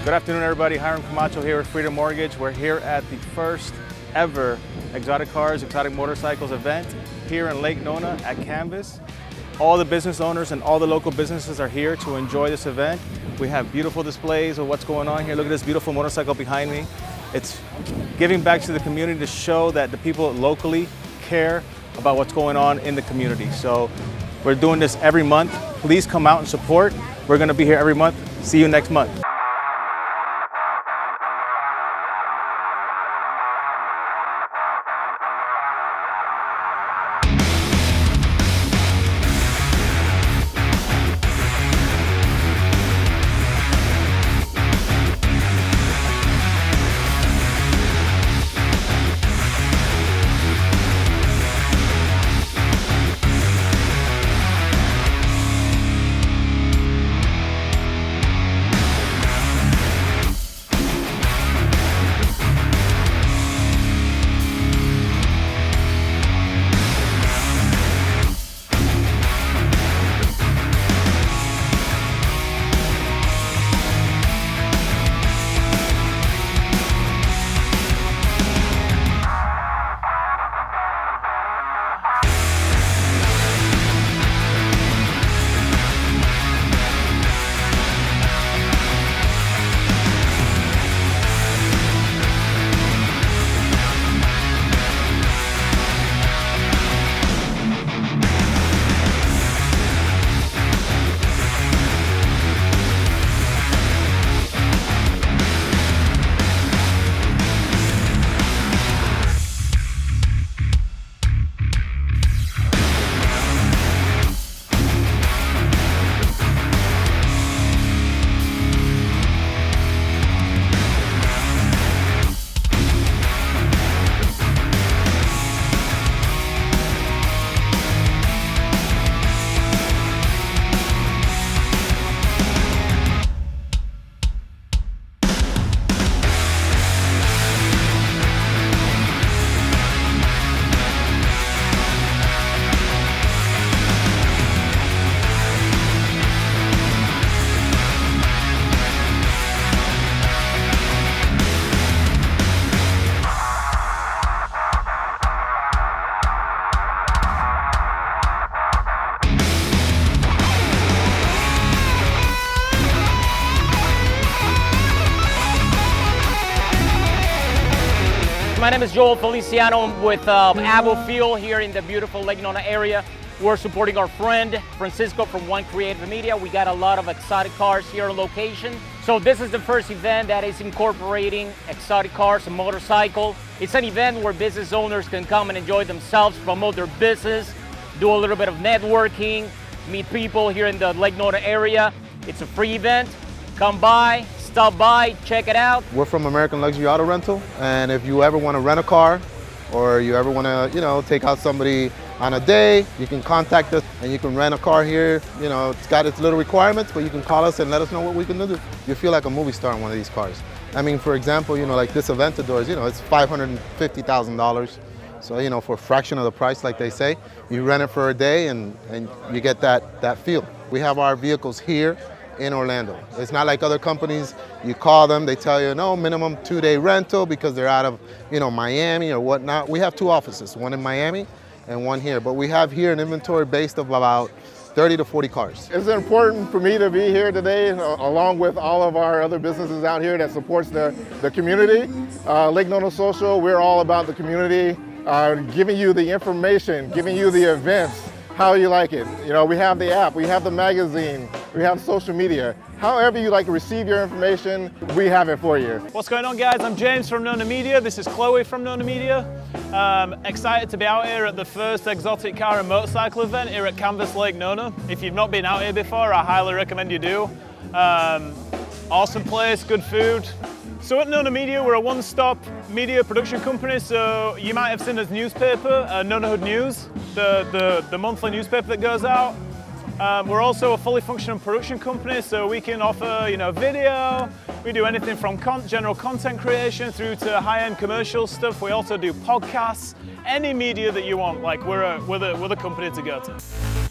Good afternoon, everybody. Hiram Camacho here with Freedom Mortgage. We're here at the first ever Exotic Cars, Exotic Motorcycles event here in Lake Nona at Canvas. All the business owners and all the local businesses are here to enjoy this event. We have beautiful displays of what's going on here. Look at this beautiful motorcycle behind me. It's giving back to the community to show that the people locally care about what's going on in the community. So we're doing this every month. Please come out and support. We're going to be here every month. See you next month. My name is Joel Feliciano with Avo Fuel here in the beautiful Lake Nona area. We're supporting our friend Francisco from One Creative Media. We got a lot of exotic cars here on location. So this is the first event that is incorporating exotic cars and motorcycle. It's an event where business owners can come and enjoy themselves, promote their business, do a little bit of networking, meet people here in the Lake Nona area. It's a free event. Come by, stop by, check it out. We're from American Luxury Auto Rental, and if you ever want to rent a car or you ever want to, take out somebody on a day, you can contact us and you can rent a car here. It's got its little requirements, but you can call us and let us know what we can do. You feel like a movie star in one of these cars. I mean, for example, like this Aventador is, it's $550,000. So, for a fraction of the price, like they say, you rent it for a day and you get that feel. We have our vehicles here in Orlando. It's not like other companies, you call them, they tell you, no, minimum 2-day rental because they're out of, Miami or whatnot. We have two offices, one in Miami and one here, but we have here an inventory based of about 30 to 40 cars. It's important for me to be here today along with all of our other businesses out here that supports the community. Lake Nona Social, we're all about the community, giving you the information, giving you the events, how you like it. We have the app, we have the magazine, we have social media. However you like to receive your information, we have it for you. What's going on, guys? I'm James from Nona Media. This is Chloe from Nona Media. Excited to be out here at the first exotic car and motorcycle event here at Canvas Lake Nona. If you've not been out here before, I highly recommend you do. Awesome place, good food. So at Nona Media, we're a one-stop media production company, so you might have seen this newspaper, Nonahood News, the monthly newspaper that goes out. We're also a fully functional production company, so we can offer, video. We do anything from general content creation through to high-end commercial stuff. We also do podcasts, any media that you want. Like we're the company to go to.